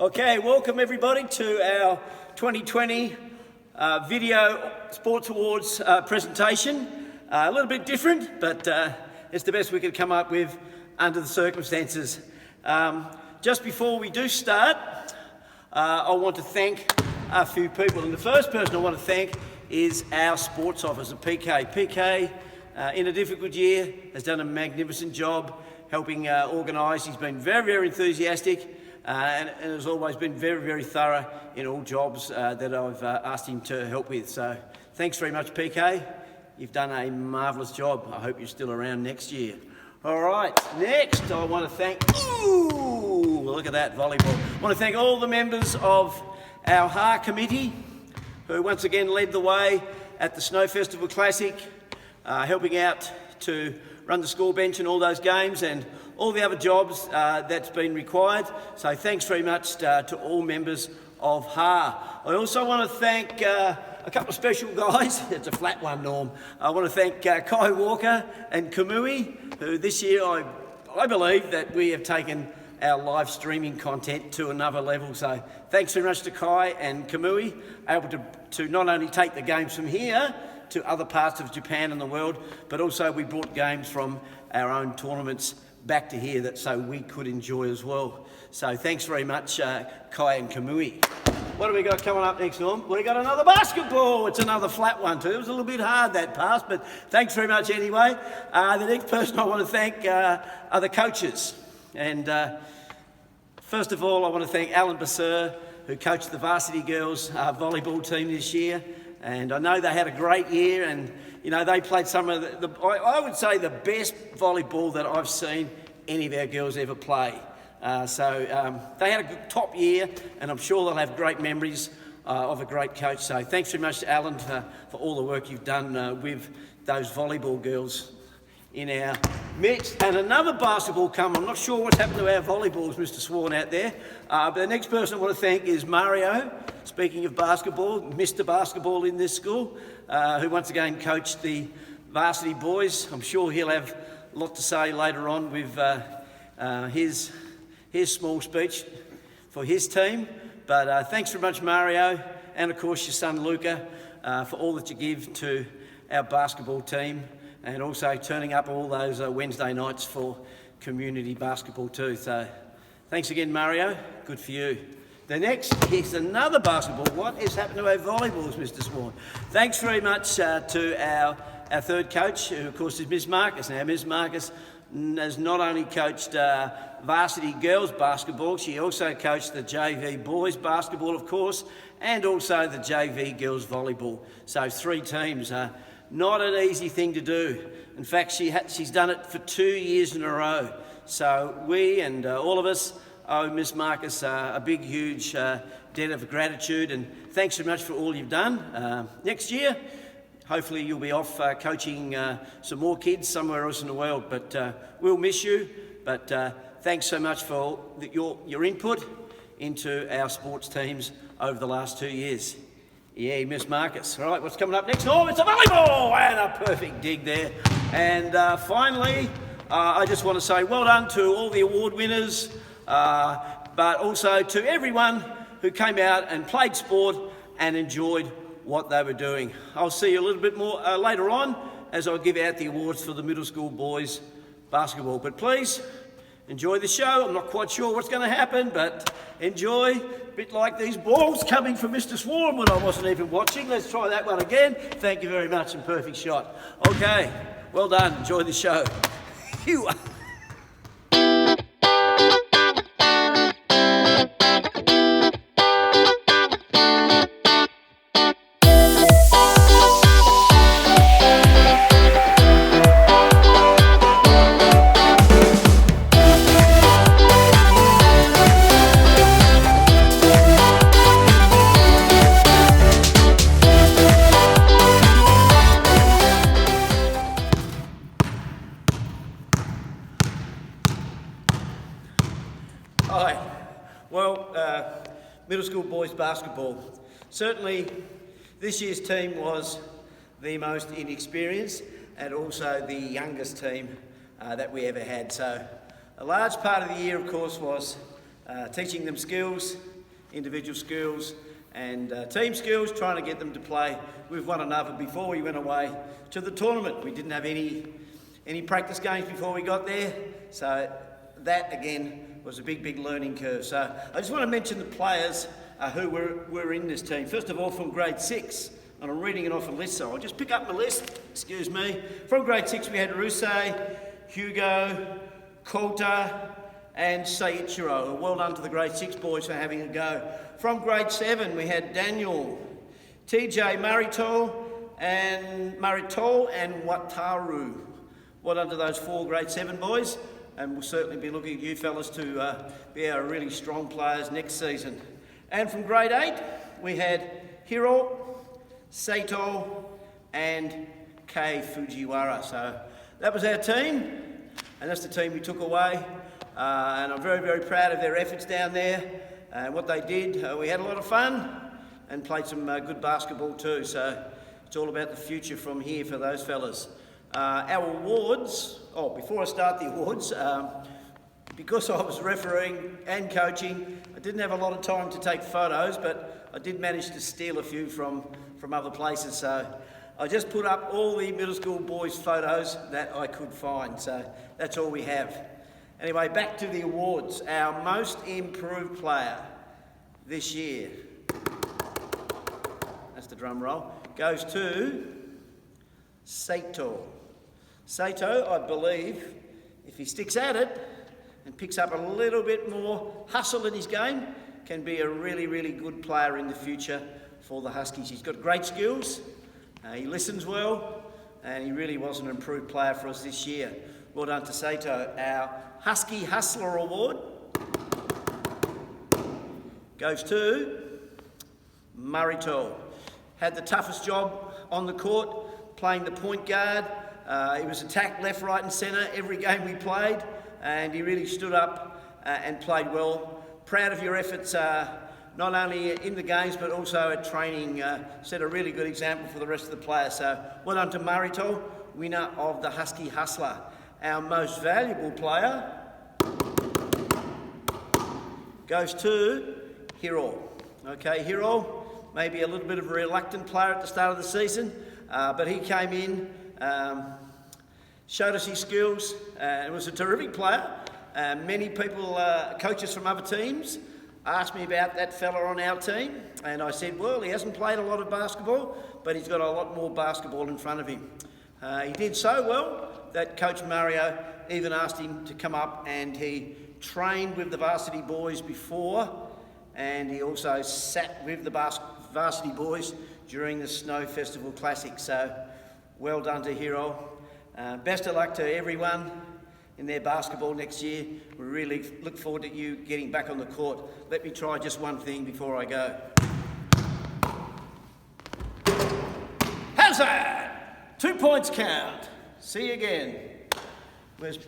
Okay, welcome everybody to our 2020 Video Sports Awards presentation. A little bit different, but it's the best we could come up with under the circumstances. Just before we do start, I want to thank a few people, and the first person I want to thank is our sports officer, PK. PK, in a difficult year, has done a magnificent job helping organise. He's been very, very enthusiastic and has always been very, very thorough in all jobs that I've asked him to help with. So thanks very much, PK. You've done a marvellous job. I hope you're still around next year. All right, next I want to thank, look at that, volleyball. I want to thank all the members of our HAR committee who once again led the way at the Snow Festival Classic, helping out to run the score bench and all those games and all the other jobs that's been required. So thanks very much to all members of HAR. I also want to thank a couple of special guys. It's a flat one, Norm. I want to thank Kai Walker and Kamui, who this year I believe that we have taken our live streaming content to another level. So thanks very much to Kai and Kamui, able to not only take the games from here to other parts of Japan and the world, but also we brought games from our own tournaments back to here so we could enjoy as well. So thanks very much, Kai and Kamui. What have we got coming up next, Norm? We got another basketball. It's another flat one too. It was a little bit hard that pass, but thanks very much anyway. The next person I want to thank are the coaches. And first of all, I want to thank Alan Basser, who coached the varsity girls volleyball team this year. And I know they had a great year, and you know they played some of I would say the best volleyball that I've seen any of our girls ever play. So they had a good top year, and I'm sure they'll have great memories of a great coach. So thanks very much to Alan for all the work you've done with those volleyball girls in our midst. And another basketball I'm not sure what's happened to our volleyballs, Mr. Swan out there. But the next person I want to thank is Mario. Speaking of basketball, Mr. Basketball in this school, who once again coached the varsity boys. I'm sure he'll have a lot to say later on with his small speech for his team. But thanks very much, Mario, and of course your son Luca, for all that you give to our basketball team, and also turning up all those Wednesday nights for community basketball too. So thanks again, Mario. Good for you. The next is another basketball. What has happened to our volleyballs, Mr. Swan? Thanks very much to our third coach, who of course is Ms. Marcus. Now, Ms. Marcus has not only coached varsity girls basketball, she also coached the JV boys basketball, of course, and also the JV girls volleyball. So 3 teams. Not an easy thing to do. In fact, she's done it for 2 years in a row. So we and all of us owe Ms. Marcus a big, huge debt of gratitude, and thanks very much for all you've done. Next year, hopefully you'll be off coaching some more kids somewhere else in the world, but we'll miss you. But thanks so much for your input into our sports teams over the last 2 years. Yeah, Miss Marcus. All right, what's coming up next? Oh, it's a volleyball! And a perfect dig there. And finally, I just want to say well done to all the award winners, but also to everyone who came out and played sport and enjoyed what they were doing. I'll see you a little bit more later on as I give out the awards for the middle school boys basketball. But please, enjoy the show. I'm not quite sure what's going to happen, but enjoy. A bit like these balls coming from Mr. Swan when I wasn't even watching. Let's try that one again. Thank you very much, and perfect shot. Okay, well done. Enjoy the show. Phew. Hi. Well, middle school boys basketball. Certainly this year's team was the most inexperienced and also the youngest team that we ever had. So a large part of the year, of course, was teaching them skills, individual skills and team skills, trying to get them to play with one another before we went away to the tournament. We didn't have any practice games before we got there, so that again was a big learning curve. So I just want to mention the players who were in this team. First of all, from grade 6, and I'm reading it off a list, so I'll just pick up my list, excuse me. From grade 6 we had Rusei, Hugo, Coulter and Seiichiro. Well done to the grade 6 boys for having a go. From grade 7 we had Daniel, TJ Maritol and Wataru. Well done to those 4 grade 7 boys, and we'll certainly be looking at you fellas to be our really strong players next season. And from grade 8 we had Hiro, Saito and Kei Fujiwara. So that was our team, and that's the team we took away. And I'm very proud of their efforts down there and what they did. We had a lot of fun and played some good basketball too. So it's all about the future from here for those fellas. Our awards, before I start the awards, because I was refereeing and coaching, I didn't have a lot of time to take photos, but I did manage to steal a few from other places. So I just put up all the middle school boys' photos that I could find. So that's all we have. Anyway, back to the awards. Our most improved player this year, that's the drum roll, goes to Saito. Saito, I believe, if he sticks at it and picks up a little bit more hustle in his game, can be a really good player in the future for the Huskies. He's got great skills, he listens well, and he really was an improved player for us this year. Well done to Saito. Our Husky Hustler Award goes to Marito. Had the toughest job on the court, playing the point guard. He was attacked left, right and centre every game we played, and he really stood up and played well. Proud of your efforts, not only in the games but also at training. Set a really good example for the rest of the players. So well done to Marito, winner of the Husky Hustler. Our most valuable player goes to Hiro. Okay, Hiro, maybe a little bit of a reluctant player at the start of the season, but he came in, showed us his skills, and was a terrific player. Many people, coaches from other teams, asked me about that fella on our team, and I said, well, he hasn't played a lot of basketball, but he's got a lot more basketball in front of him. He did so well that Coach Mario even asked him to come up, and he trained with the varsity boys before, and he also sat with the varsity boys during the Snow Festival Classic. So well done to Hiro. Best of luck to everyone in their basketball next year. We really look forward to you getting back on the court. Let me try just one thing before I go. How's that? 2 points count. See you again. Where's...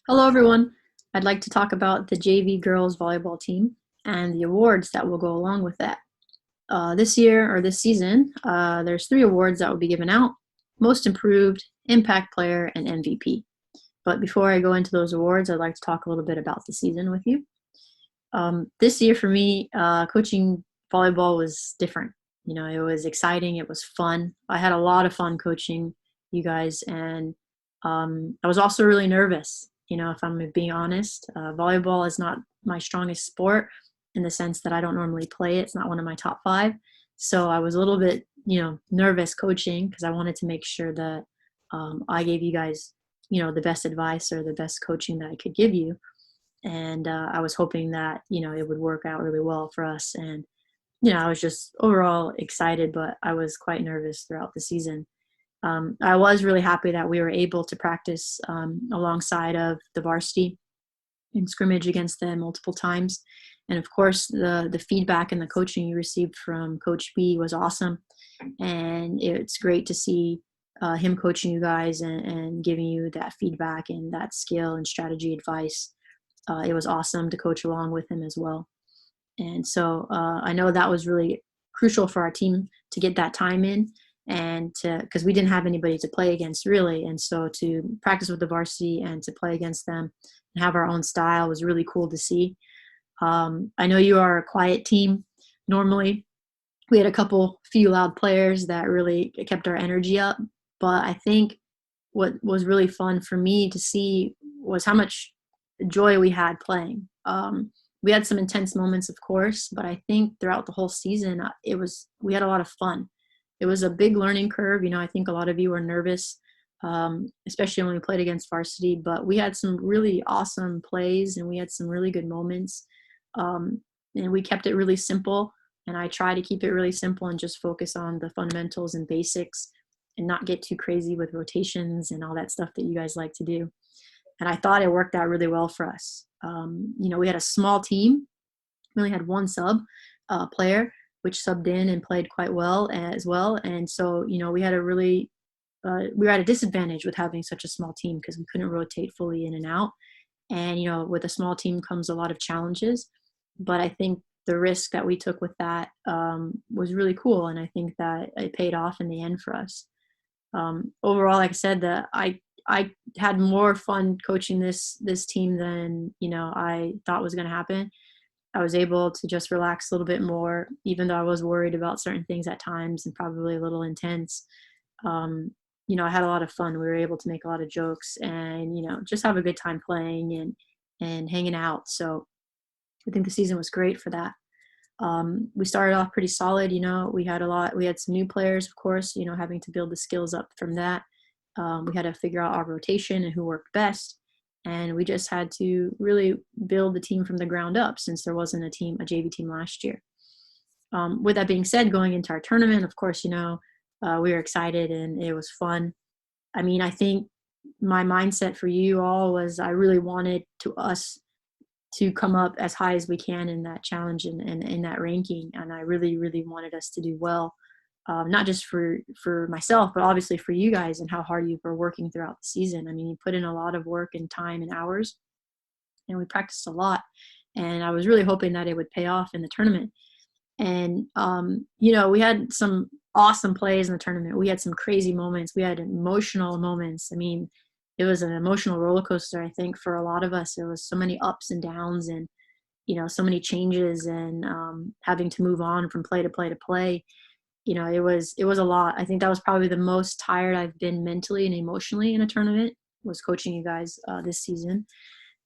Hello everyone. I'd like to talk about the JV girls volleyball team and the awards that will go along with that. This year, or this season, there's 3 awards that will be given out. Most Improved, Impact Player, and MVP. But before I go into those awards, I'd like to talk a little bit about the season with you. This year for me, coaching volleyball was different. It was exciting. It was fun. I had a lot of fun coaching you guys, and I was also really nervous. If I'm being honest, volleyball is not my strongest sport in the sense that I don't normally play it. It's not one of my top five. So I was a little bit, nervous coaching because I wanted to make sure that I gave you guys, the best advice or the best coaching that I could give you. And I was hoping that it would work out really well for us. And I was just overall excited, but I was quite nervous throughout the season. I was really happy that we were able to practice alongside of the varsity and scrimmage against them multiple times. And of course, the feedback and the coaching you received from Coach B was awesome. And it's great to see him coaching you guys and giving you that feedback and that skill and strategy advice. It was awesome to coach along with him as well. And so I know that was really crucial for our team to get that time in, and because we didn't have anybody to play against really. And so to practice with the varsity and to play against them and have our own style was really cool to see. I know you are a quiet team normally. We had a few loud players that really kept our energy up. But I think what was really fun for me to see was how much joy we had playing. We had some intense moments, of course, but I think throughout the whole season, we had a lot of fun. It was a big learning curve. I think a lot of you were nervous, especially when we played against varsity, but we had some really awesome plays and we had some really good moments. And we kept it really simple. And I try to keep it really simple and just focus on the fundamentals and basics and not get too crazy with rotations and all that stuff that you guys like to do. And I thought it worked out really well for us. We had a small team. We only had one sub player, which subbed in and played quite well as well. And so, we had we were at a disadvantage with having such a small team because we couldn't rotate fully in and out. And, with a small team comes a lot of challenges. But I think the risk that we took with that was really cool. And I think that it paid off in the end for us. Overall, like I said, I had more fun coaching this team than I thought was going to happen. I was able to just relax a little bit more, even though I was worried about certain things at times and probably a little intense. I had a lot of fun. We were able to make a lot of jokes and just have a good time playing and hanging out. So I think the season was great for that. We started off pretty solid. We had some new players, of course, having to build the skills up from that. We had to figure out our rotation and who worked best. And we just had to really build the team from the ground up since there wasn't a JV team last year. With that being said, going into our tournament, of course, we were excited and it was fun. I think my mindset for you all was I really wanted us to come up as high as we can in that challenge and in that ranking. And I really, really wanted us to do well. Not just for myself, but obviously for you guys and how hard you were working throughout the season. You put in a lot of work and time and hours, and we practiced a lot. And I was really hoping that it would pay off in the tournament. And, we had some awesome plays in the tournament. We had some crazy moments. We had emotional moments. It was an emotional roller coaster, I think, for a lot of us. There was so many ups and downs and, so many changes and having to move on from play to play to play. It was a lot. I think that was probably the most tired I've been mentally and emotionally in a tournament was coaching you guys this season.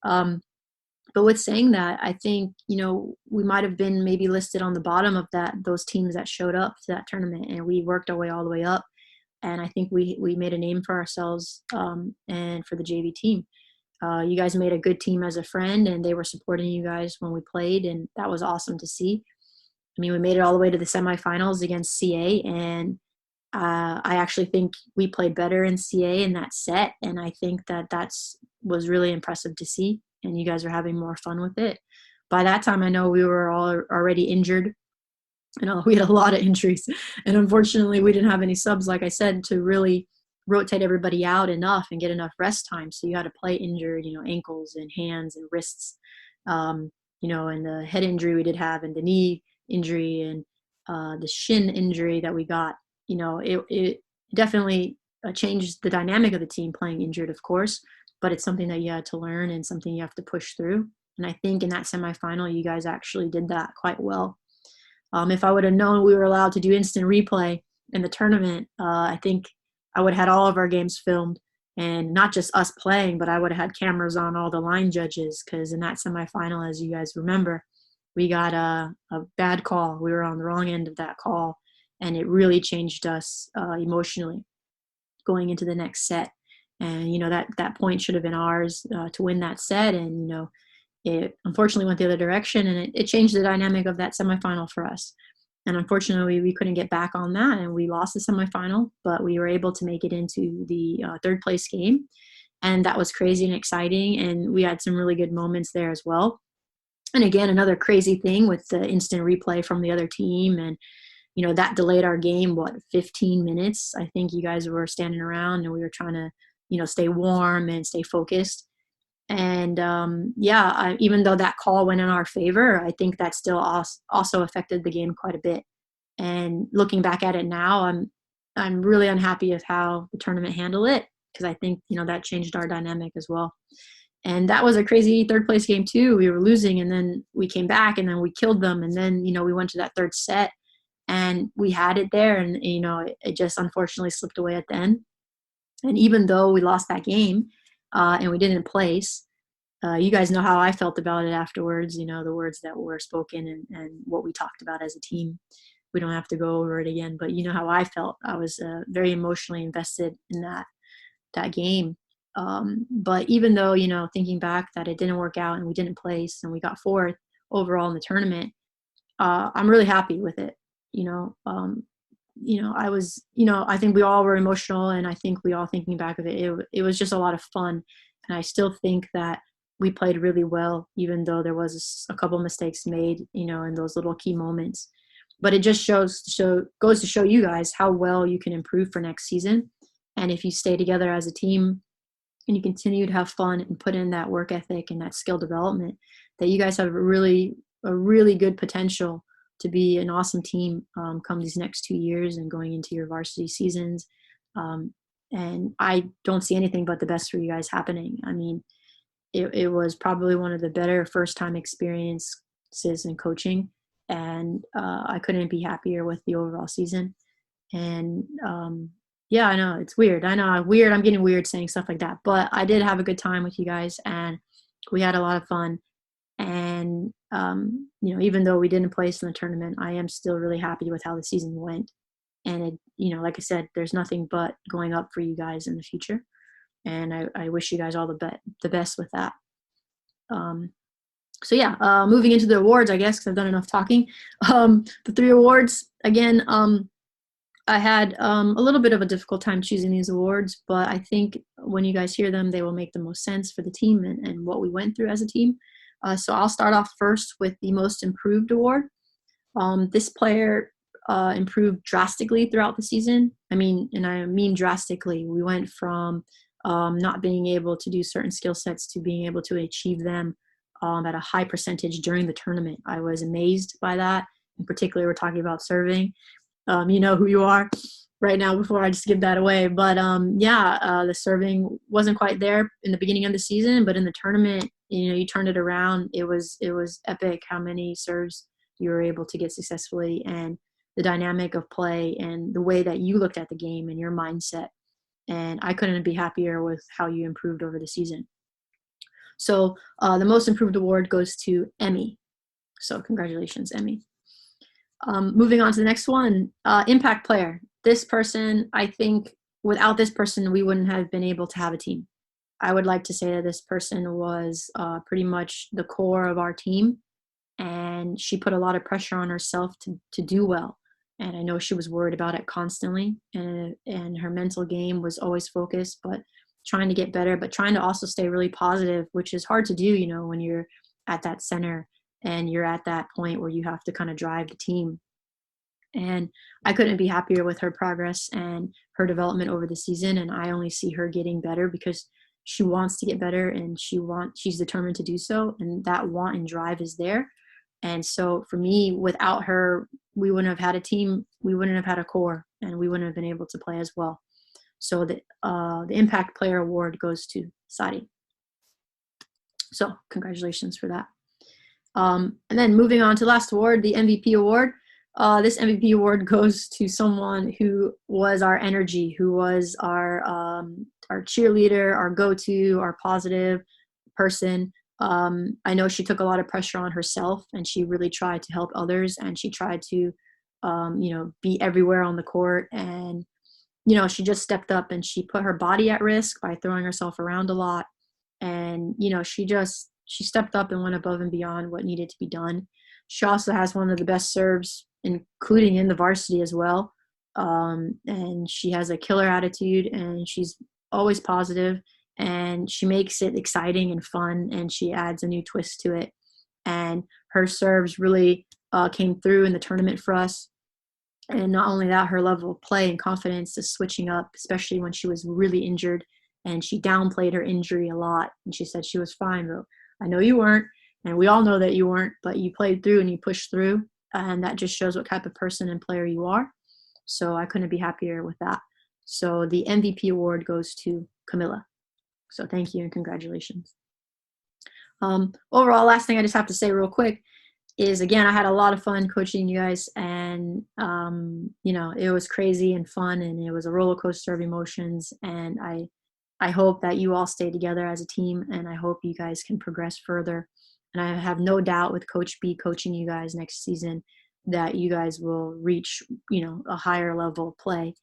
But with saying that, I think, we might have been maybe listed on the bottom of those teams that showed up to that tournament, and we worked our way all the way up. And I think we made a name for ourselves and for the JV team. You guys made a good team as a friend, and they were supporting you guys when we played, and that was awesome to see. We made it all the way to the semifinals against CA, and I actually think we played better in CA in that set, and I think that was really impressive to see, and you guys are having more fun with it. By that time, I know we were all already injured. We had a lot of injuries, and unfortunately, we didn't have any subs, like I said, to really rotate everybody out enough and get enough rest time. So you had to play injured, ankles and hands and wrists, and the head injury we did have, and the knee injury and the shin injury that we got. It definitely changed the dynamic of the team playing injured, of course, but it's something that you had to learn and something you have to push through. And I think in that semifinal, you guys actually did that quite well. If I would have known we were allowed to do instant replay in the tournament, I think I would have had all of our games filmed, and not just us playing, but I would have had cameras on all the line judges, because in that semifinal, as you guys remember, we got a bad call. We were on the wrong end of that call, and it really changed us emotionally going into the next set. And, that point should have been ours to win that set. And, it unfortunately went the other direction, and it changed the dynamic of that semifinal for us. And unfortunately, we couldn't get back on that, and we lost the semifinal, but we were able to make it into the third place game. And that was crazy and exciting, and we had some really good moments there as well. And again, another crazy thing with the instant replay from the other team, and that delayed our game, 15 minutes. I think you guys were standing around, and we were trying to stay warm and stay focused. And even though that call went in our favor, I think that still also affected the game quite a bit. And looking back at it now, I'm really unhappy with how the tournament handled it, because I think that changed our dynamic as well. And that was a crazy third place game too. We were losing, and then we came back, and then we killed them, and then we went to that third set, and we had it there, and it just unfortunately slipped away at the end. And even though we lost that game, and we didn't place, you guys know how I felt about it afterwards, the words that were spoken and what we talked about as a team. We don't have to go over it again, but you know how I felt. I was very emotionally invested in that game. But even though, thinking back that it didn't work out and we didn't place and we got fourth overall in the tournament, I'm really happy with it. I was, I think we all were emotional, and I think we all, thinking back of it was just a lot of fun. And I still think that we played really well, even though there was a couple mistakes made, in those little key moments. But it just goes to show you guys how well you can improve for next season. And if you stay together as a team and you continue to have fun and put in that work ethic and that skill development, that you guys have a really good potential to be an awesome team come these next 2 years and going into your varsity seasons. And I don't see anything but the best for you guys happening. I mean, it was probably one of the better first-time experiences in coaching, and I couldn't be happier with the overall season. And I know it's weird. I'm getting weird saying stuff like that, but I did have a good time with you guys, and we had a lot of fun. And even though we didn't place in the tournament, I am still really happy with how the season went. And it, like I said, there's nothing but going up for you guys in the future. And I wish you guys all the best with that. Moving into the awards, I guess, because I've done enough talking. The 3 awards, again, I had a little bit of a difficult time choosing these awards, but I think when you guys hear them, they will make the most sense for the team and what we went through as a team. So I'll start off first with the most improved award. This player improved drastically throughout the season. I mean drastically. We went from not being able to do certain skill sets to being able to achieve them at a high percentage during the tournament. I was amazed by that. In particular, we're talking about serving. You know who you are right now before I just give that away. But the serving wasn't quite there in the beginning of the season, but in the tournament, you turned it around. It was epic how many serves you were able to get successfully, and the dynamic of play and the way that you looked at the game and your mindset. And I couldn't be happier with how you improved over the season. So the most improved award goes to Emmy. So congratulations, Emmy. Moving on to the next one, impact player. This person, I think without this person, we wouldn't have been able to have a team. I would like to say that this person was pretty much the core of our team, and she put a lot of pressure on herself to do well. And I know she was worried about it constantly, and her mental game was always focused, but trying to get better, but trying to also stay really positive, which is hard to do, when you're at that center and you're at that point where you have to kind of drive the team. And I couldn't be happier with her progress and her development over the season. And I only see her getting better because she wants to get better, and she's determined to do so. And that want and drive is there. And so for me, without her, we wouldn't have had a team. We wouldn't have had a core, and we wouldn't have been able to play as well. So the Impact Player Award goes to Sadi. So congratulations for that. And then moving on to the last award, the MVP award. This MVP award goes to someone who was our energy, who was our cheerleader, our go-to, our positive person. I know she took a lot of pressure on herself, and she really tried to help others, and she tried to, be everywhere on the court. And, she just stepped up and she put her body at risk by throwing herself around a lot. And, she stepped up and went above and beyond what needed to be done. She also has one of the best serves, including in the varsity as well. And she has a killer attitude, and she's always positive, and she makes it exciting and fun, and she adds a new twist to it. And her serves really came through in the tournament for us. And not only that, her level of play and confidence is switching up, especially when she was really injured. And she downplayed her injury a lot. And she said she was fine, but I know you weren't. And we all know that you weren't, but you played through and you pushed through. And that just shows what type of person and player you are. So I couldn't be happier with that. So the MVP award goes to Camilla. So thank you and congratulations. Overall, last thing I just have to say real quick is, again, I had a lot of fun coaching you guys, and it was crazy and fun, and it was a roller coaster of emotions. And I hope that you all stay together as a team, and I hope you guys can progress further. And I have no doubt with Coach B coaching you guys next season that you guys will reach, a higher level of play.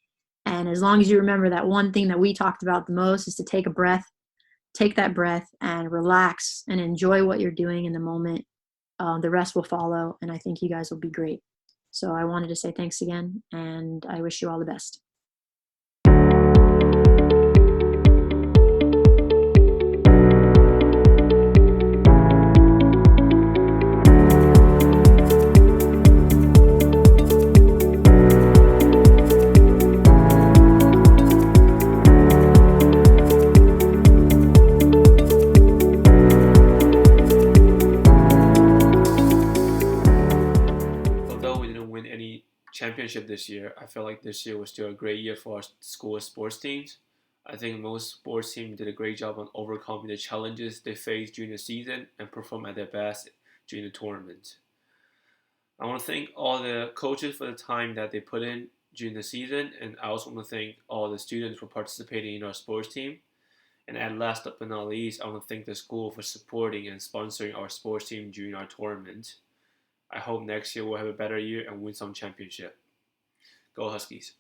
And as long as you remember that one thing that we talked about the most is to take that breath and relax and enjoy what you're doing in the moment. The rest will follow, and I think you guys will be great. So I wanted to say thanks again, and I wish you all the best. Championship this year, I feel like this year was still a great year for our school sports teams. I think most sports teams did a great job on overcoming the challenges they faced during the season and perform at their best during the tournament. I want to thank all the coaches for the time that they put in during the season, and I also want to thank all the students for participating in our sports team. And at last but not least, I want to thank the school for supporting and sponsoring our sports team during our tournament. I hope next year we'll have a better year and win some championship. Go Huskies.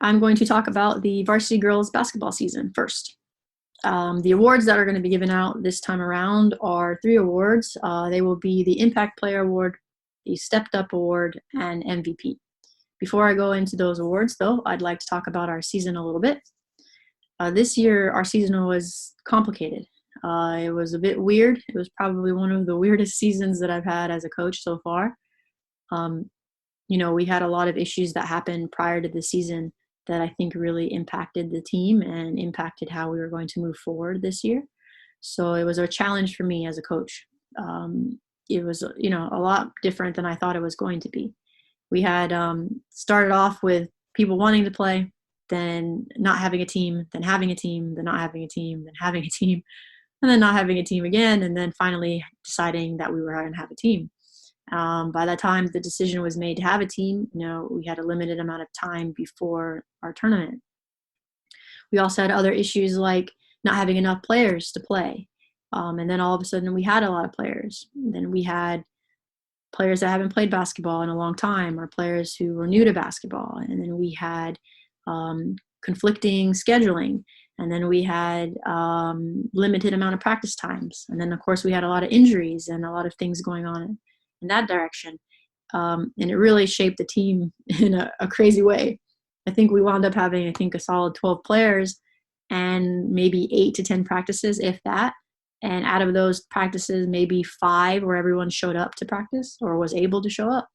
I'm going to talk about the varsity girls basketball season first. The awards that are going to be given out this time around are 3 awards. They will be the Impact Player Award, the Stepped Up Award, and MVP. Before I go into those awards, though, I'd like to talk about our season a little bit. This year, our season was complicated. It was a bit weird. It was probably one of the weirdest seasons that I've had as a coach so far. We had a lot of issues that happened prior to the season that I think really impacted the team and impacted how we were going to move forward this year. So it was a challenge for me as a coach. It was, a lot different than I thought it was going to be. We had started off with people wanting to play, then not having a team, then having a team, then not having a team, then having a team, and then not having a team again, and then finally deciding that we were going to have a team. By the time the decision was made to have a team, we had a limited amount of time before our tournament. We also had other issues like not having enough players to play. And then all of a sudden we had a lot of players. Then we had players that haven't played basketball in a long time, or players who were new to basketball. And then we had conflicting scheduling. And then we had limited amount of practice times. And then, of course, we had a lot of injuries and a lot of things going on in that direction. And it really shaped the team in a crazy way. I think we wound up having, a solid 12 players and maybe 8 to 10 practices, if that. And out of those practices, maybe 5 where everyone showed up to practice or was able to show up.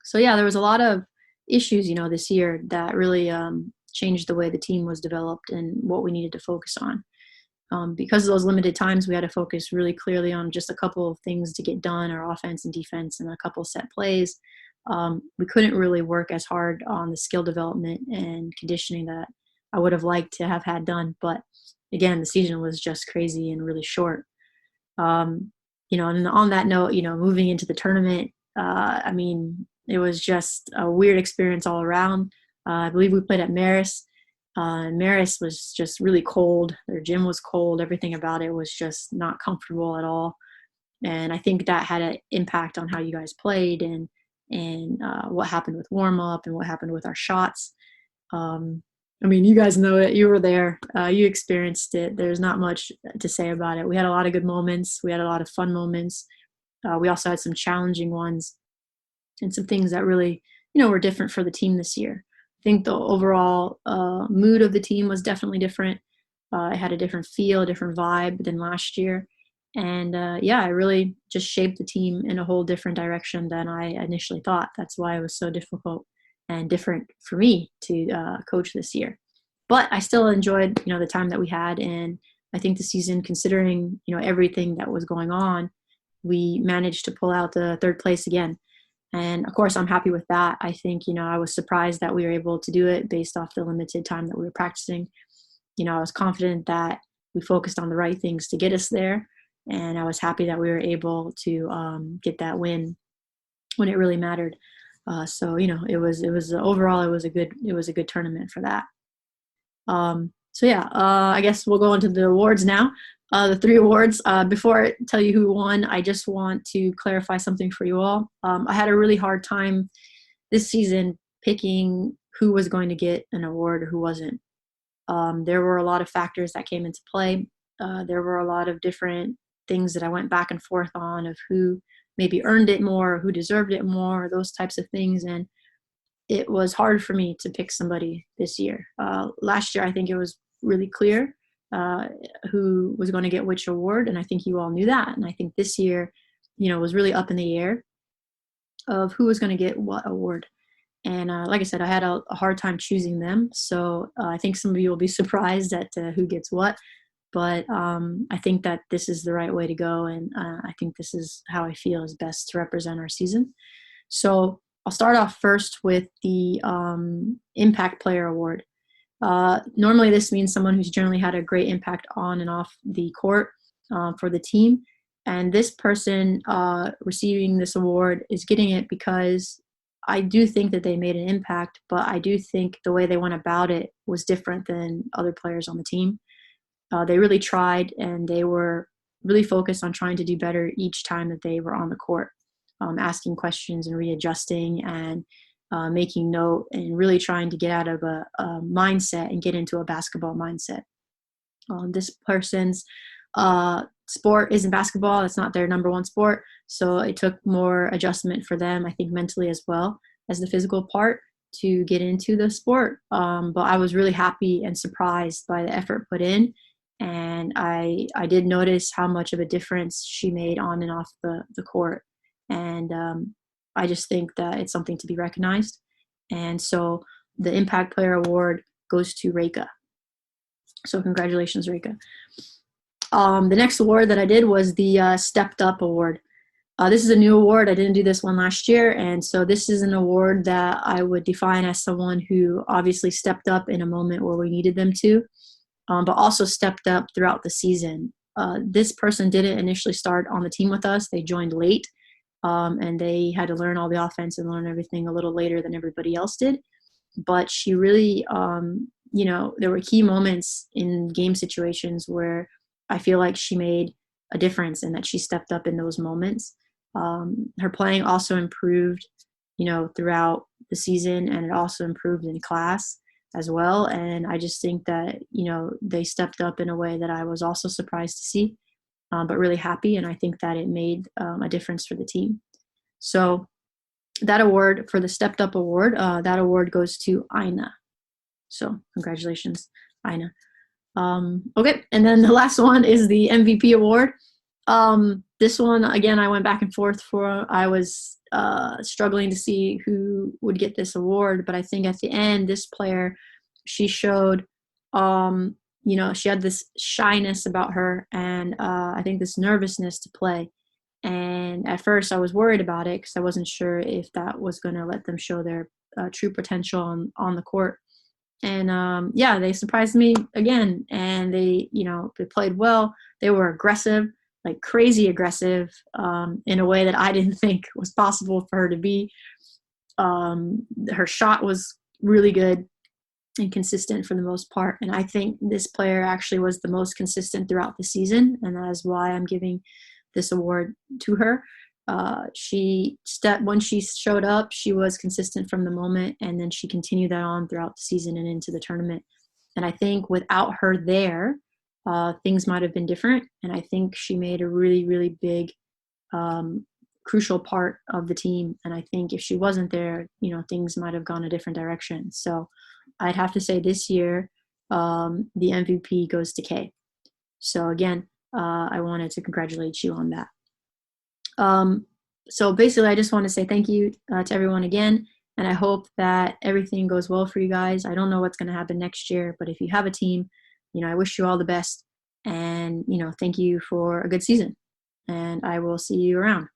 So, yeah, there was a lot of issues, this year that really changed the way the team was developed and what we needed to focus on. Because of those limited times, we had to focus really clearly on just a couple of things to get done, our offense and defense, and a couple set plays. We couldn't really work as hard on the skill development and conditioning that I would have liked to have had done. But again, the season was just crazy and really short. And on that note, moving into the tournament, it was just a weird experience all around. I believe we played at Marist. Marist was just really cold. Their gym was cold. Everything about it was just not comfortable at all. And I think that had an impact on how you guys played and what happened with warm-up and what happened with our shots. You guys know it. You were there. You experienced it. There's not much to say about it. We had a lot of good moments. We had a lot of fun moments. We also had some challenging ones and some things that really, were different for the team this year. I think the overall mood of the team was definitely different. It had a different feel, a different vibe than last year. And it really just shaped the team in a whole different direction than I initially thought. That's why it was so difficult and different for me to coach this year. But I still enjoyed, the time that we had. And I think the season, considering, everything that was going on, we managed to pull out the 3rd place again. And of course, I'm happy with that. I think, I was surprised that we were able to do it based off the limited time that we were practicing. I was confident that we focused on the right things to get us there. And I was happy that we were able to get that win when it really mattered. It was overall, it was a good tournament for that. I guess we'll go into the awards now. The 3 awards. Before I tell you who won, I just want to clarify something for you all. I had a really hard time this season picking who was going to get an award or who wasn't. There were a lot of factors that came into play. There were a lot of different things that I went back and forth on of who maybe earned it more, or who deserved it more, or those types of things. And it was hard for me to pick somebody this year. Last year, I think it was really clear who was going to get which award, and I think you all knew that. And I think this year, was really up in the air of who was going to get what award. And like I said, I had a hard time choosing them. So I think some of you will be surprised at who gets what. But I think that this is the right way to go, and I think this is how I feel is best to represent our season. So I'll start off first with the Impact Player Award. Normally this means someone who's generally had a great impact on and off the court for the team. And this person receiving this award is getting it because I do think that they made an impact, but I do think the way they went about it was different than other players on the team. They really tried, and they were really focused on trying to do better each time that they were on the court, asking questions and readjusting and making note and really trying to get out of a mindset and get into a basketball mindset. This person's sport isn't basketball. It's not their number one sport. So it took more adjustment for them, I think, mentally as well as the physical part to get into the sport. But I was really happy and surprised by the effort put in. And I did notice how much of a difference she made on and off the court. And I just think that it's something to be recognized. And so the Impact Player Award goes to Reika. So congratulations, Reika. The next award that I did was the Stepped Up Award. This is a new award. I didn't do this one last year. And so this is an award that I would define as someone who obviously stepped up in a moment where we needed them to, but also stepped up throughout the season. This person didn't initially start on the team with us. They joined late, and they had to learn all the offense and learn everything a little later than everybody else did. But she really, there were key moments in game situations where I feel like she made a difference and that she stepped up in those moments. Her playing also improved, throughout the season, and it also improved in class as well. And I just think that, they stepped up in a way that I was also surprised to see, but really happy. And I think that it made a difference for the team. So that award, for the Stepped Up Award, that award goes to Ina. So congratulations, Ina. Okay, and then the last one is the MVP award. This one, again, I went back and forth for. I was struggling to see who would get this award, but I think at the end, this player, she showed, she had this shyness about her, and I think this nervousness to play. And at first, I was worried about it because I wasn't sure if that was going to let them show their true potential on the court. And they surprised me again, and they played well. They were aggressive, like crazy aggressive, in a way that I didn't think was possible for her to be. Her shot was really good and consistent for the most part, and I think this player actually was the most consistent throughout the season, and that is why I'm giving this award to her. When she showed up, she was consistent from the moment, and then she continued that on throughout the season and into the tournament. And I think without her there, things might have been different. And I think she made a really, really big, crucial part of the team. And I think if she wasn't there, things might have gone a different direction. So I'd have to say this year, the MVP goes to Kay. So again, I wanted to congratulate you on that. So basically, I just want to say thank you to everyone again, and I hope that everything goes well for you guys. I don't know what's going to happen next year, but if you have a team, I wish you all the best, and, thank you for a good season, and I will see you around.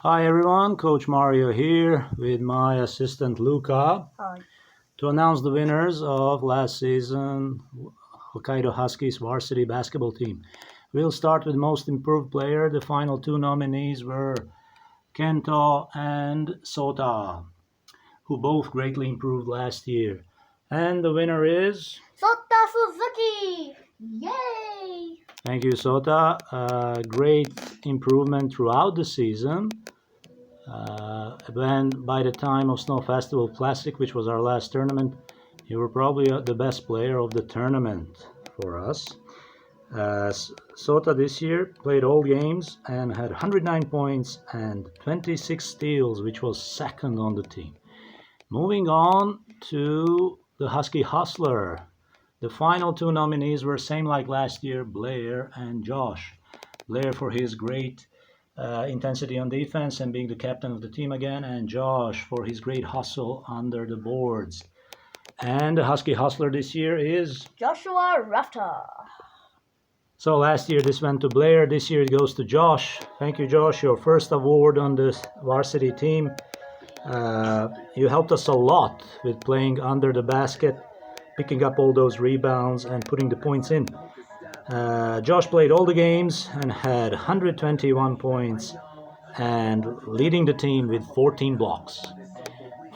Hi everyone, Coach Mario here with my assistant Luca. Hi. To announce the winners of last season Hokkaido Huskies varsity basketball team. We'll start with most improved player. The final two nominees were Kento and Sota, who both greatly improved last year. And the winner is... Sota Suzuki! Yay! Thank you, Sota. Great improvement throughout the season. When by the time of Snow Festival Classic, which was our last tournament, you were probably the best player of the tournament for us. Sota this year played all games and had 109 points and 26 steals, which was second on the team. Moving on to the Husky Hustler. The final two nominees were same like last year, Blair and Josh. Blair for his great intensity on defense and being the captain of the team again, and Josh for his great hustle under the boards. And the Husky Hustler this year is... Joshua Rafter. So last year this went to Blair, this year it goes to Josh. Thank you, Josh, your first award on the varsity team. You helped us a lot with playing under the basket, picking up all those rebounds and putting the points in. Josh played all the games and had 121 points and leading the team with 14 blocks.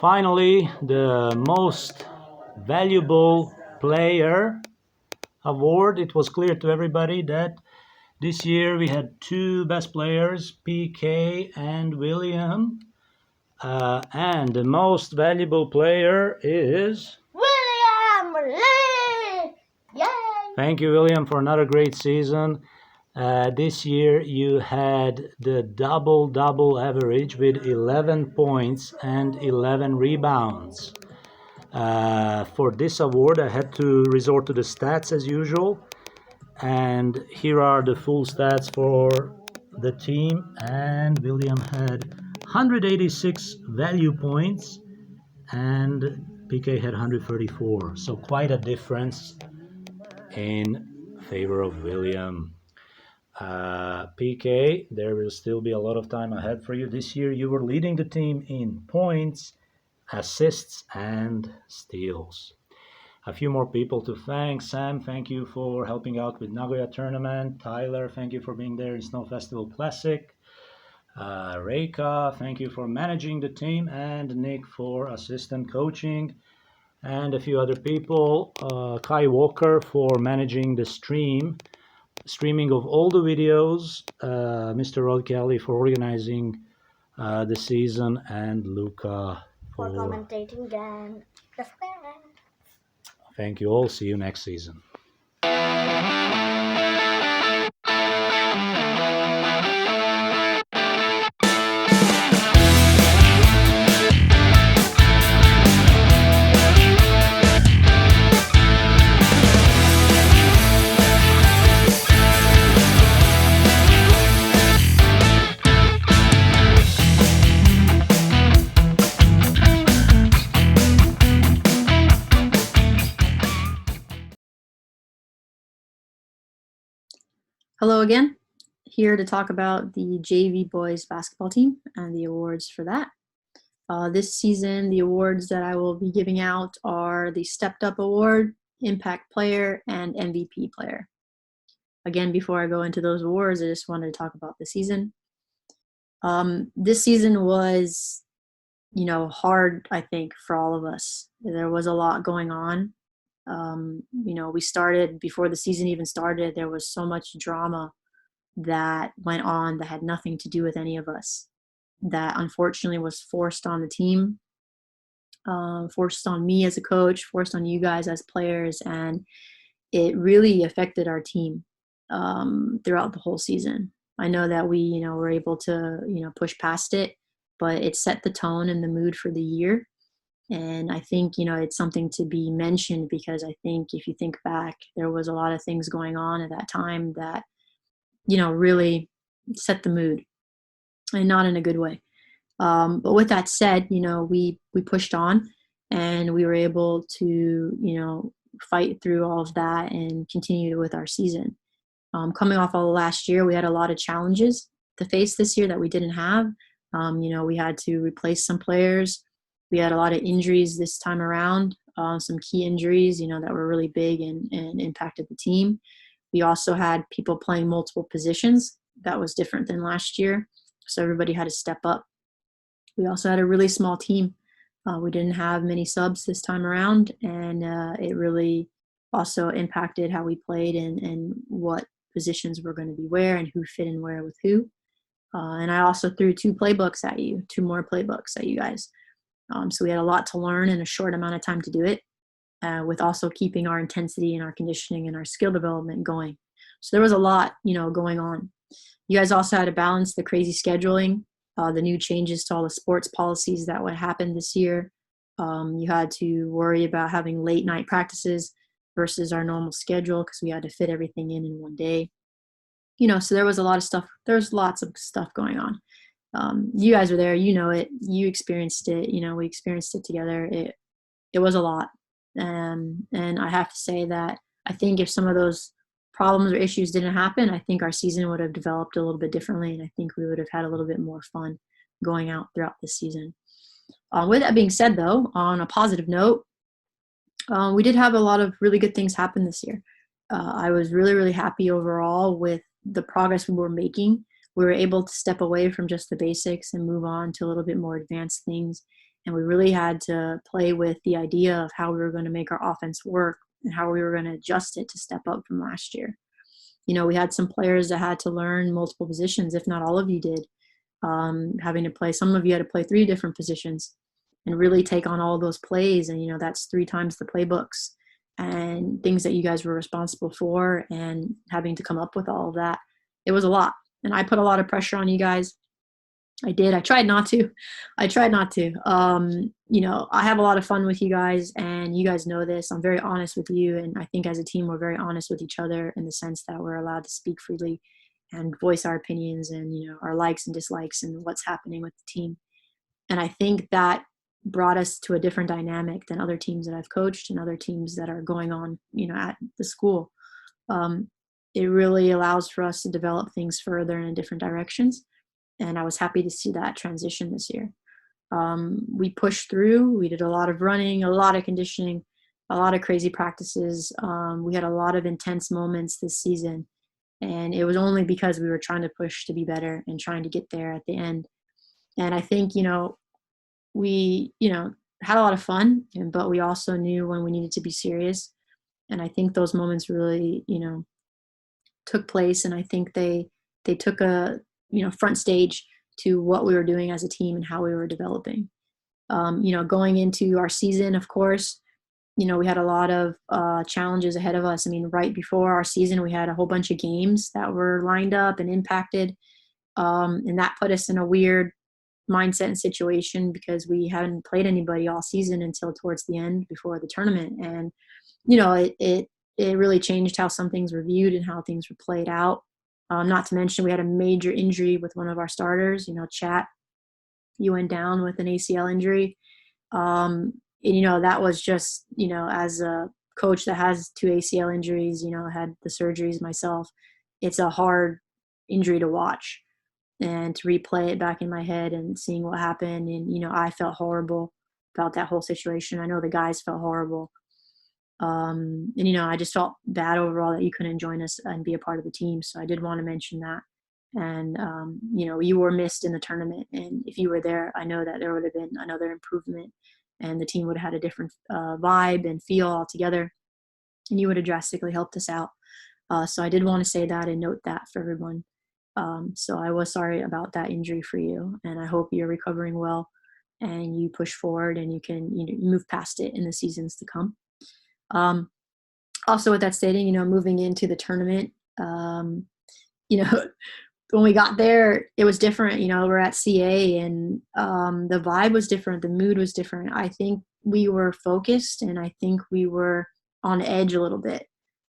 Finally, the most valuable player award. It was clear to everybody that this year we had two best players, PK and William. And the most valuable player is... William Lee! Yay! Thank you, William, for another great season. This year you had the double-double average with 11 points and 11 rebounds. For this award, I had to resort to the stats as usual. And here are the full stats for the team. And William had 186 value points and PK had 134. So quite a difference in favor of William. PK, there will still be a lot of time ahead for you. This year you were leading the team in points, assists, and steals. A few more people to thank. Sam, thank you for helping out with Nagoya tournament. Tyler, thank you for being there in Snow Festival Classic. Reika, thank you for managing the team. And Nick for assistant coaching. And a few other people. Kai Walker for managing the streaming of all the videos. Mr. Rod Kelly for organizing the season. And Luca For commentating and the square. Thank you all. See you next season. Hello again. Here to talk about the JV boys basketball team and the awards for that. This season, the awards that I will be giving out are the Stepped Up Award, Impact Player, and MVP Player. Again, before I go into those awards, I just wanted to talk about the season. This season was, hard, I think, for all of us. There was a lot going on. We started, before the season even started, there was so much drama that went on that had nothing to do with any of us, that unfortunately was forced on the team, forced on me as a coach, forced on you guys as players, and it really affected our team throughout the whole season. I know that we, were able to, push past it, but it set the tone and the mood for the year. And I think, it's something to be mentioned because I think if you think back, there was a lot of things going on at that time that, really set the mood, and not in a good way. But with that said, we pushed on and we were able to, fight through all of that and continue with our season. Coming off all last year, we had a lot of challenges to face this year that we didn't have. We had to replace some players. We had a lot of injuries this time around, some key injuries, that were really big and impacted the team. We also had people playing multiple positions. That was different than last year. So everybody had to step up. We also had a really small team. We didn't have many subs this time around, and it really also impacted how we played and what positions were going to be where and who fit in where with who. And I also threw two more playbooks at you guys. So we had a lot to learn in a short amount of time to do it, with also keeping our intensity and our conditioning and our skill development going. So there was a lot, going on. You guys also had to balance the crazy scheduling, the new changes to all the sports policies that would happen this year. You had to worry about having late night practices versus our normal schedule because we had to fit everything in one day. So there was a lot of stuff. There was lots of stuff going on. You guys were there, it, you experienced it, we experienced it together. It was a lot. And I have to say that I think if some of those problems or issues didn't happen, I think our season would have developed a little bit differently. And I think we would have had a little bit more fun going out throughout the season. With that being said, though, on a positive note, we did have a lot of really good things happen this year. I was really, really happy overall with the progress we were making. We were able to step away from just the basics and move on to a little bit more advanced things. And we really had to play with the idea of how we were going to make our offense work and how we were going to adjust it to step up from last year. We had some players that had to learn multiple positions, if not all of you did, having to play. Some of you had to play 3 different positions and really take on all those plays. And, that's 3 times the playbooks and things that you guys were responsible for, and having to come up with all of that. It was a lot. And I put a lot of pressure on you guys. I did. I tried not to. I have a lot of fun with you guys, and you guys know this. I'm very honest with you, and I think as a team, we're very honest with each other in the sense that we're allowed to speak freely and voice our opinions and, our likes and dislikes and what's happening with the team. And I think that brought us to a different dynamic than other teams that I've coached and other teams that are going on, at the school. It really allows for us to develop things further in different directions. And I was happy to see that transition this year. We pushed through. We did a lot of running, a lot of conditioning, a lot of crazy practices. We had a lot of intense moments this season. And it was only because we were trying to push to be better and trying to get there at the end. And I think, we, had a lot of fun, but we also knew when we needed to be serious. And I think those moments really, took place. And I think they took a, front stage to what we were doing as a team and how we were developing. Going into our season, of course, we had a lot of challenges ahead of us. I mean, right before our season, we had a whole bunch of games that were lined up and impacted. And that put us in a weird mindset and situation because we hadn't played anybody all season until towards the end before the tournament. And, it really changed how some things were viewed and how things were played out. Not to mention we had a major injury with one of our starters, Chat. He went down with an ACL injury. And, that was just, as a coach that has 2 ACL injuries, had the surgeries myself, it's a hard injury to watch and to replay it back in my head and seeing what happened. And, I felt horrible about that whole situation. I know the guys felt horrible. And, I just felt bad overall that you couldn't join us and be a part of the team. So I did want to mention that. And, you were missed in the tournament. And if you were there, I know that there would have been another improvement and the team would have had a different vibe and feel altogether. And you would have drastically helped us out. So I did want to say that and note that for everyone. So I was sorry about that injury for you. And I hope you're recovering well and you push forward and you can move past it in the seasons to come. Also with that stating, moving into the tournament, when we got there, it was different. We're at CA and the vibe was different. The mood was different. I think we were focused and I think we were on edge a little bit.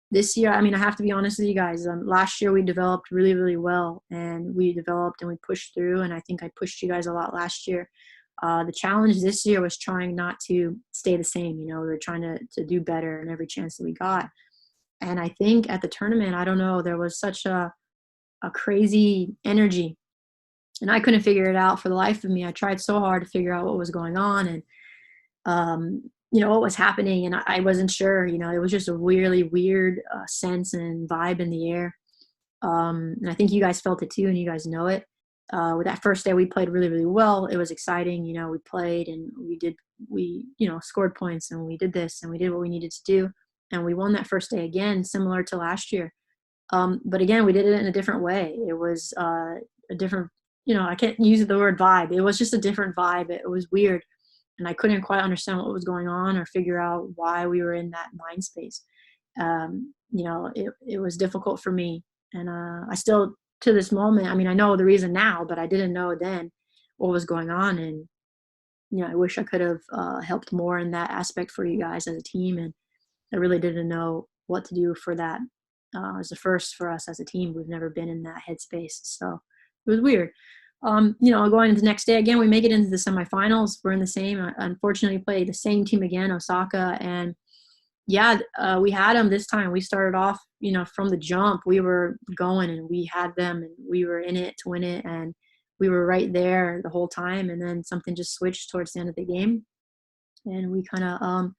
This year, I have to be honest with you guys. Last year we developed really, really well and we developed and we pushed through. And I think I pushed you guys a lot last year. The challenge this year was trying not to stay the same. We were trying to do better in every chance that we got. And I think at the tournament, I don't know, there was such a crazy energy And I couldn't figure it out for the life of me. I tried so hard to figure out what was going on and, what was happening. And I wasn't sure, it was just a really weird sense and vibe in the air. And I think you guys felt it too, and you guys know it. With that first day, we played really, really well. It was exciting. We played and we scored points and we did this and we did what we needed to do. And we won that first day again, similar to last year. But again, we did it in a different way. It was a different, I can't use the word vibe. It was just a different vibe. It was weird. And I couldn't quite understand what was going on or figure out why we were in that mind space. It was difficult for me. And I still, to this moment, I know the reason now, but I didn't know then what was going on. And, I wish I could have helped more in that aspect for you guys as a team. And I really didn't know what to do for that. It was the first for us as a team. We've never been in that headspace. So it was weird. Going into the next day again, we make it into the semifinals. We're in the same, unfortunately, played the same team again, Osaka. And yeah, we had them this time. We started off, from the jump, we were going and we had them and we were in it to win it. And we were right there the whole time. And then something just switched towards the end of the game. And we kind of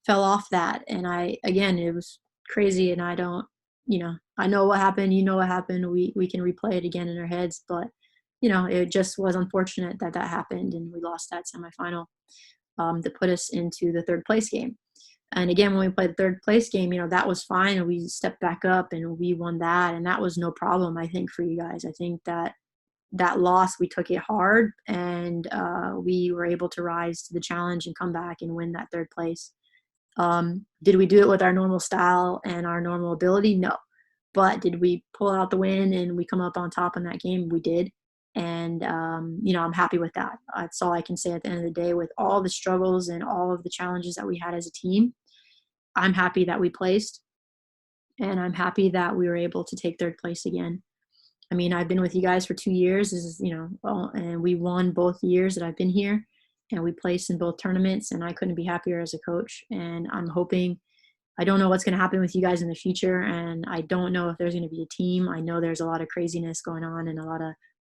fell off that. And it was crazy. And I don't, I know what happened. What happened. We can replay it again in our heads. But, it just was unfortunate that happened. And we lost that semifinal to put us into the third place game. And again, when we played the third place game, that was fine. And we stepped back up and we won that. And that was no problem, I think, for you guys. I think that loss, we took it hard and we were able to rise to the challenge and come back and win that third place. Did we do it with our normal style and our normal ability? No. But did we pull out the win and we come up on top in that game? We did. And, I'm happy with that. That's all I can say at the end of the day. With all the struggles and all of the challenges that we had as a team, I'm happy that we placed. And I'm happy that we were able to take third place again. I've been with you guys for 2 years. This is, and we won both years that I've been here. And we placed in both tournaments. And I couldn't be happier as a coach. And I'm hoping, I don't know what's going to happen with you guys in the future. And I don't know if there's going to be a team. I know there's a lot of craziness going on and a lot of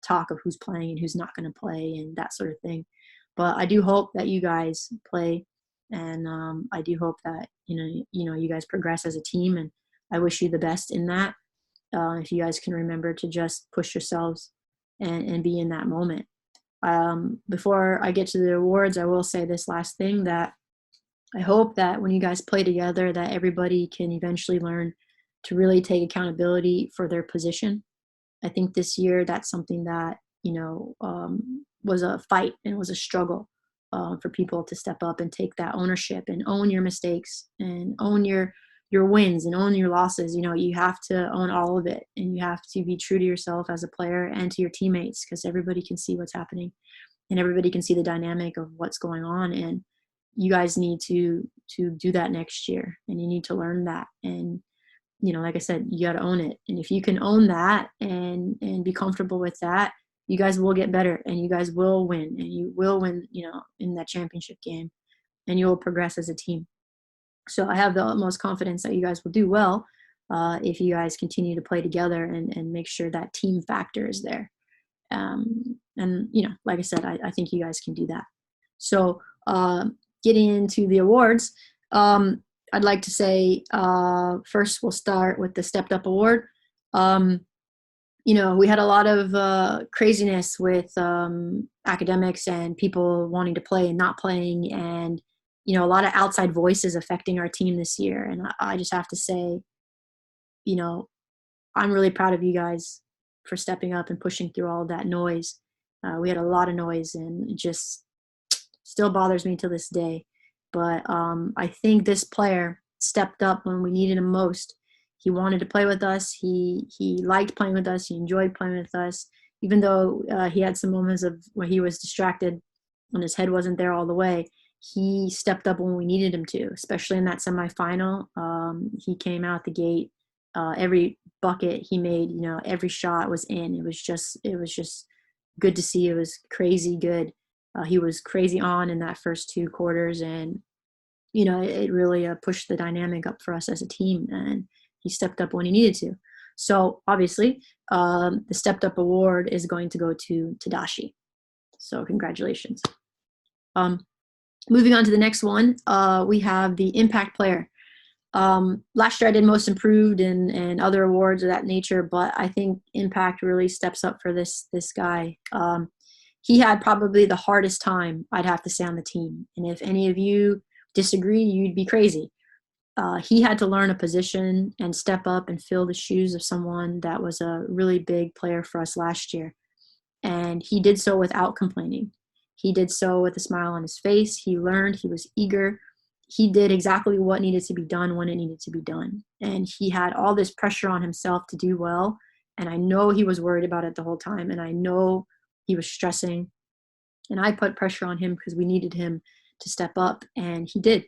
talk of who's playing and who's not going to play and that sort of thing. But I do hope that you guys play. And I do hope that, you guys progress as a team. And I wish you the best in that. If you guys can remember to just push yourselves and be in that moment. Before I get to the awards, I will say this last thing, that I hope that when you guys play together, that everybody can eventually learn to really take accountability for their position. I think this year that's something that, was a fight and was a struggle for people to step up and take that ownership and own your mistakes and own your wins and own your losses. You have to own all of it, and you have to be true to yourself as a player and to your teammates, because everybody can see what's happening and everybody can see the dynamic of what's going on. And you guys need to do that next year, and you need to learn that. And, like I said, you got to own it. And if you can own that and be comfortable with that, you guys will get better and you guys will win, and you will win, in that championship game, and you'll progress as a team. So I have the utmost confidence that you guys will do well if you guys continue to play together and make sure that team factor is there. And, like I said, I think you guys can do that. So getting into the awards, I'd like to say first we'll start with the Stepped Up Award. We had a lot of craziness with academics and people wanting to play and not playing, and a lot of outside voices affecting our team this year. And I just have to say, I'm really proud of you guys for stepping up and pushing through all of that noise. We had a lot of noise, and it just still bothers me to this day. But I think this player stepped up when we needed him most. He wanted to play with us. He liked playing with us. He enjoyed playing with us, even though he had some moments of where he was distracted when his head wasn't there all the way. He stepped up when we needed him to, especially in that semifinal. He came out the gate. Every bucket he made, every shot was in. It was just good to see. It was crazy good. He was crazy on in that first 2 quarters, and it really pushed the dynamic up for us as a team. And he stepped up when he needed to. So obviously, the stepped up award is going to go to Tadashi. So congratulations. Moving on to the next one, we have the impact player. Last year I did most improved and other awards of that nature, but I think impact really steps up for this guy. He had probably the hardest time, I'd have to say, on the team. And if any of you disagree, you'd be crazy. He had to learn a position and step up and fill the shoes of someone that was a really big player for us last year. And he did so without complaining. He did so with a smile on his face. He learned, he was eager. He did exactly what needed to be done when it needed to be done. And he had all this pressure on himself to do well. And I know he was worried about it the whole time. And I know he was stressing. And I put pressure on him because we needed him to step up, and he did.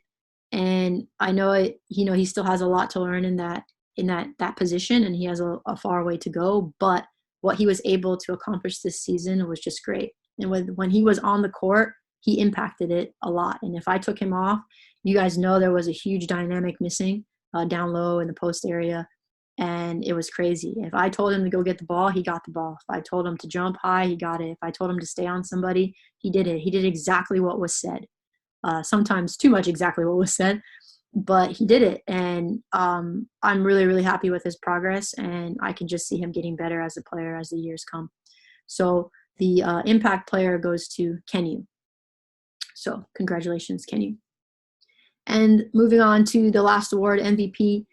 And I know he still has a lot to learn in that position, and he has a far way to go. But what he was able to accomplish this season was just great. And when he was on the court, he impacted it a lot. And if I took him off, you guys know there was a huge dynamic missing down low in the post area, and it was crazy. If I told him to go get the ball, he got the ball. If I told him to jump high, he got it. If I told him to stay on somebody, he did it. He did exactly what was said. Sometimes too much exactly what was said, but he did it. And I'm really, really happy with his progress, and I can just see him getting better as a player as the years come. So the impact player goes to Kenyu. So congratulations, Kenyu. And moving on to the last award, MVP.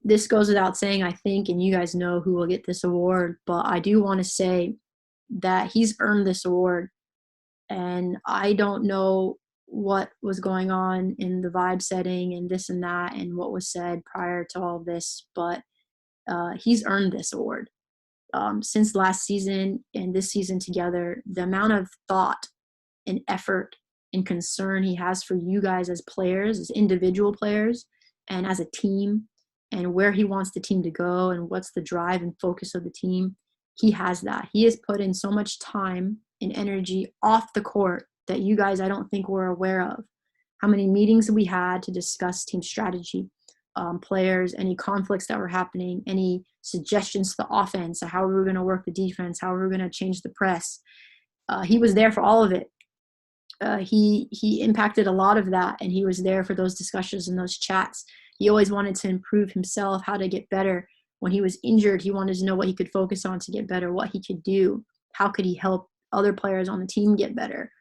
This goes without saying, I think, and you guys know who will get this award, but I do want to say that he's earned this award. And I don't know what was going on in the vibe setting and this and that and what was said prior to all of this, but he's earned this award. Since last season and this season together, the amount of thought and effort and concern he has for you guys as players, as individual players, and as a team, and where he wants the team to go and what's the drive and focus of the team, he has that. He has put in so much time and energy off the court that you guys, I don't think, were aware of. How many meetings we had to discuss team strategy, players, any conflicts that were happening, any suggestions to the offense, how we were going to work the defense, how we were going to change the press. He was there for all of it. He impacted a lot of that, and he was there for those discussions and those chats. He always wanted to improve himself, how to get better. When he was injured, he wanted to know what he could focus on to get better, what he could do, how could he help other players on the team get better,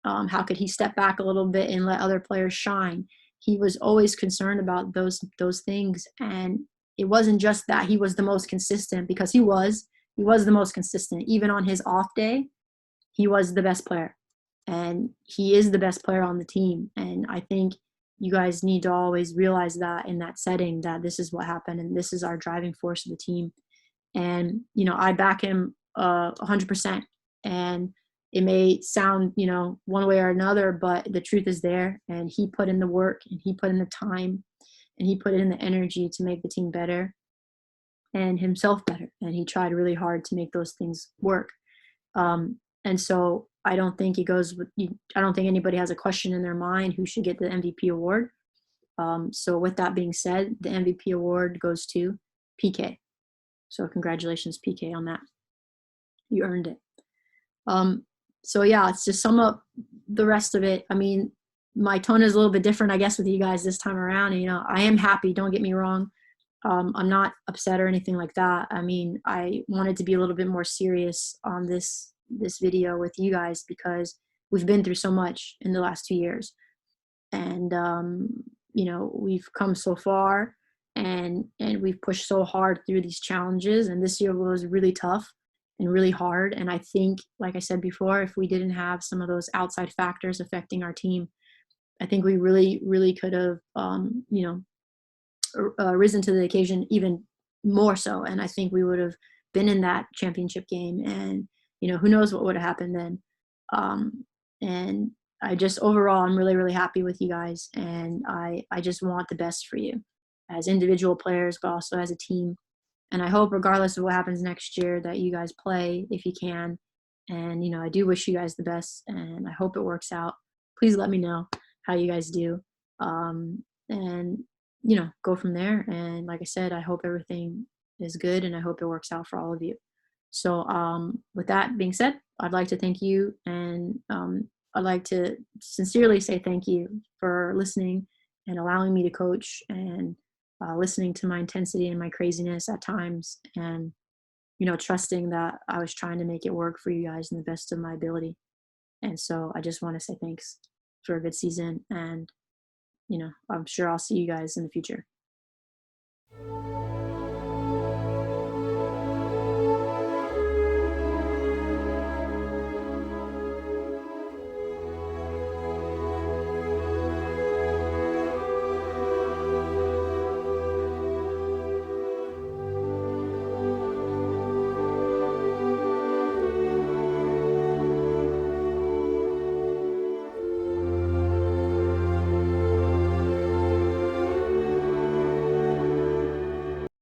how could he step back a little bit and let other players shine. He was always concerned about those things, and it wasn't just that he was the most consistent, because he was the most consistent. Even on his off day, he was the best player. And he is the best player on the team. And I think you guys need to always realize that in that setting, that this is what happened and this is our driving force of the team. And, I back him 100%. And it may sound, one way or another, but the truth is there. And he put in the work, and he put in the time, and he put in the energy to make the team better and himself better. And he tried really hard to make those things work. And so I don't think I don't think anybody has a question in their mind who should get the MVP award. So with that being said, the MVP award goes to PK. So congratulations, PK, on that. You earned it. So yeah, it's to sum up the rest of it. I mean, my tone is a little bit different, I guess, with you guys this time around. And, I am happy. Don't get me wrong. I'm not upset or anything like that. I mean, I wanted to be a little bit more serious on this video with you guys, because we've been through so much in the last 2 years, and we've come so far, and we've pushed so hard through these challenges, and this year was really tough and really hard. And I think, like I said before, if we didn't have some of those outside factors affecting our team, I think we really, really could have risen to the occasion even more so, and I think we would have been in that championship game. And who knows what would have happened then. And I just, overall, I'm really, really happy with you guys. And I just want the best for you as individual players, but also as a team. And I hope, regardless of what happens next year, that you guys play if you can. And, I do wish you guys the best, and I hope it works out. Please let me know how you guys do. And, go from there. And like I said, I hope everything is good, and I hope it works out for all of you. So with that being said, I'd like to thank you, and I'd like to sincerely say thank you for listening and allowing me to coach, and listening to my intensity and my craziness at times, and trusting that I was trying to make it work for you guys in the best of my ability. And so I just want to say thanks for a good season, and I'm sure I'll see you guys in the future.